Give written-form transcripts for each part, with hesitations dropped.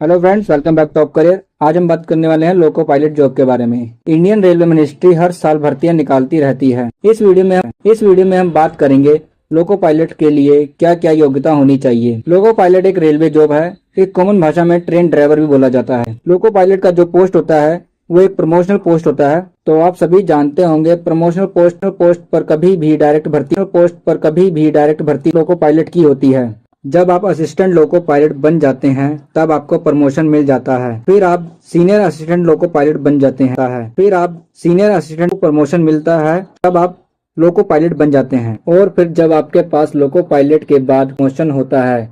Hello friends, welcome back top career. आज हम बात करने वाले हैं लोको पायलट जॉब के बारे में। इंडियन रेलवे मिनिस्ट्री हर साल भर्तियां निकालती रहती है। इस वीडियो में हम बात करेंगे लोको पायलट के लिए क्या क्या योग्यता होनी चाहिए। लोको पायलट एक रेलवे जॉब है। एक कॉमन भाषा में ट्रेन ड्राइवर भी बोला जाता है। लोको पायलट का जो पोस्ट होता है वो एक प्रमोशनल पोस्ट होता है। तो आप सभी जानते होंगे प्रमोशनल पोस्ट पर कभी भी डायरेक्ट भर्ती लोको पायलट की होती है। जब आप असिस्टेंट लोको पायलट बन जाते हैं तब आपको प्रमोशन मिल जाता है। फिर आप सीनियर असिस्टेंट लोको पायलट बन जाते हैं। फिर आप सीनियर असिस्टेंट को प्रमोशन मिलता है तब आप लोको पायलट बन जाते हैं। और फिर जब आपके पास लोको पायलट के बाद प्रमोशन होता है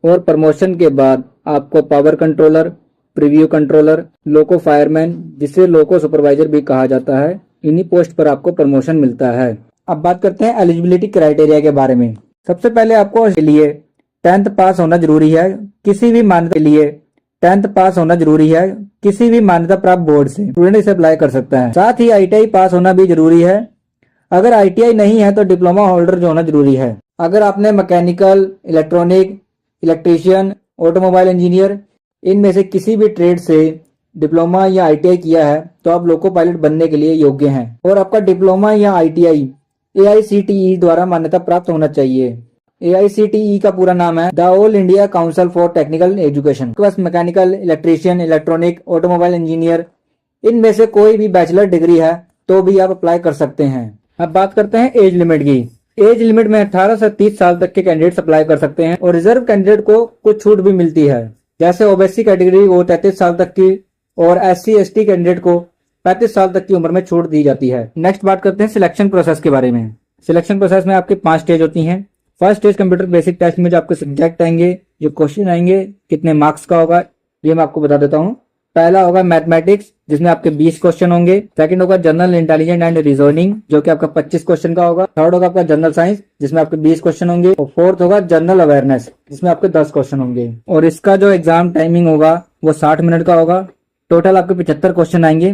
और प्रमोशन के बाद आपको पावर कंट्रोलर, प्रीव्यू कंट्रोलर, लोको फायरमैन, जिसे लोको सुपरवाइजर भी कहा जाता है, इन्हीं पोस्ट पर आपको प्रमोशन मिलता है। अब बात करते हैं एलिजिबिलिटी क्राइटेरिया के बारे में। सबसे पहले आपको इसके लिए 10th पास होना जरूरी है। किसी भी मान्यता के लिए 10th पास होना जरूरी है। किसी भी मान्यता प्राप्त बोर्ड से स्टूडेंट इसे अप्लाई कर सकता है। साथ ही ITI पास होना भी जरूरी है। अगर ITI नहीं है तो डिप्लोमा होल्डर जो होना जरूरी है। अगर आपने mechanical, electronic, electrician, automobile engineer इनमें से किसी भी ट्रेड से डिप्लोमा या ITI किया है तो आप लोको पायलट बनने के लिए योग्य हैं। और आपका डिप्लोमा या ITI AICTE द्वारा मान्यता प्राप्त होना चाहिए। AICTE का पूरा नाम है the All India Council for Technical Education. बस mechanical, electrician, electronic, automobile engineer इनमें से कोई भी बैचलर डिग्री है तो भी आप अप्लाई कर सकते हैं। अब बात करते हैं एज लिमिट की। एज लिमिट में 18 से 30 साल तक के कैंडिडेट्स अप्लाई कर सकते हैं और रिजर्व कैंडिडेट को कुछ छूट भी मिलती है। जैसे ओबीसी कैटेगरी को 33 साल तक की और SC/ST कैंडिडेट को 35 साल तक की उम्र में छूट दी जाती है। नेक्स्ट बात करते हैं सिलेक्शन प्रोसेस के बारे में। सिलेक्शन प्रोसेस में आपकी 5 स्टेज होती हैं। First stage computer basic test में जो आपके सब्जेक्ट आएंगे, जो क्वेश्चन आएंगे, कितने मार्क्स का होगा ये मैं आपको बता देता हूँ। पहला होगा मैथमेटिक्स जिसमें आपके 20 क्वेश्चन होंगे। सेकंड होगा जनरल इंटेलिजेंस एंड रीजनिंग जो कि आपका 25 क्वेश्चन का होगा। थर्ड होगा आपका जनरल साइंस जिसमें आपके 20 क्वेश्चन होंगे। और फोर्थ होगा जनरल अवेयरनेस जिसमें आपके 10 क्वेश्चन होंगे। और इसका जो एग्जाम टाइमिंग होगा वो 60 मिनट का होगा। टोटल आपके 75 क्वेश्चन आएंगे।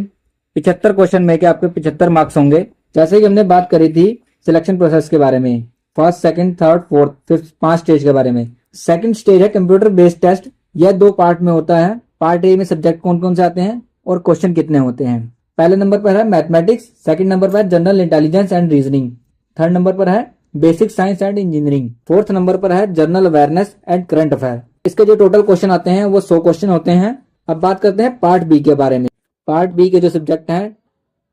75 क्वेश्चन में के आपके 75 मार्क्स होंगे। जैसे कि हमने बात करी थी सिलेक्शन प्रोसेस के बारे में, first, second, third, fourth, fifth, 5 stage के बारे में। सेकंड स्टेज है कंप्यूटर बेस्ड टेस्ट। यह 2 पार्ट में होता है। पार्ट ए में सब्जेक्ट कौन कौन से आते हैं और क्वेश्चन कितने होते हैं। पहले नंबर पर है मैथमेटिक्स, सेकंड नंबर पर है general intelligence and reasoning, third number पर है basic science and engineering, fourth number पर है general awareness and current affair. इसके जो टोटल क्वेश्चन आते हैं वो 100 क्वेश्चन होते हैं। अब बात करते हैं पार्ट बी के बारे में। पार्ट बी के जो सब्जेक्ट हैं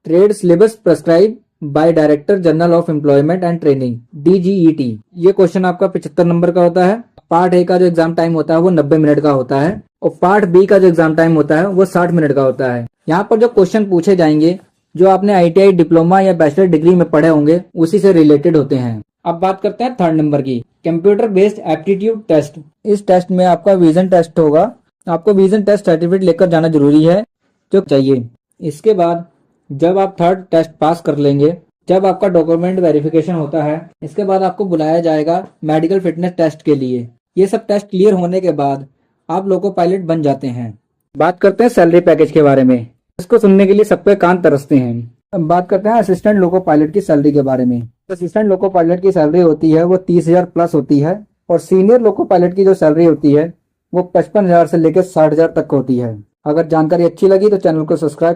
trade syllabus prescribe by director general of employment and training DGET। ये क्वेश्चन आपका 75 नंबर का होता है। पार्ट ए का जो एग्जाम टाइम होता है वो 90 मिनट का होता है और पार्ट बी का जो एग्जाम टाइम होता है वो 60 मिनट का होता है। यहाँ पर जो क्वेश्चन पूछे जाएंगे जो आपने ITI, डिप्लोमा या बैचलर डिग्री में पढ़े होंगे उसी से रिलेटेड होते हैं। अब बात करते हैं थर्ड नंबर की, कंप्यूटर बेस्ड एप्टीट्यूड टेस्ट। इस टेस्ट में आपका विजन टेस्ट होगा। आपको विजन टेस्ट सर्टिफिकेट लेकर जाना जरूरी है जो चाहिए। इसके बाद जब आप थर्ड टेस्ट पास कर लेंगे, जब आपका डॉक्यूमेंट वेरिफिकेशन होता है, इसके बाद आपको बुलाया जाएगा मेडिकल फिटनेस टेस्ट के लिए। ये सब टेस्ट क्लियर होने के बाद आप लोको पायलट बन जाते हैं। बात करते हैं सैलरी पैकेज के बारे में। इसको सुनने के लिए सबके कान तरसते हैं। अब बात करते हैं असिस्टेंट लोको पायलट की सैलरी के बारे में। असिस्टेंट लोको पायलट की सैलरी होती है वो 30,000 प्लस होती है और सीनियर लोको पायलट की जो सैलरी होती है वो 55,000 से लेकर 60,000 तक होती है। अगर जानकारी अच्छी लगी तो चैनल को सब्सक्राइब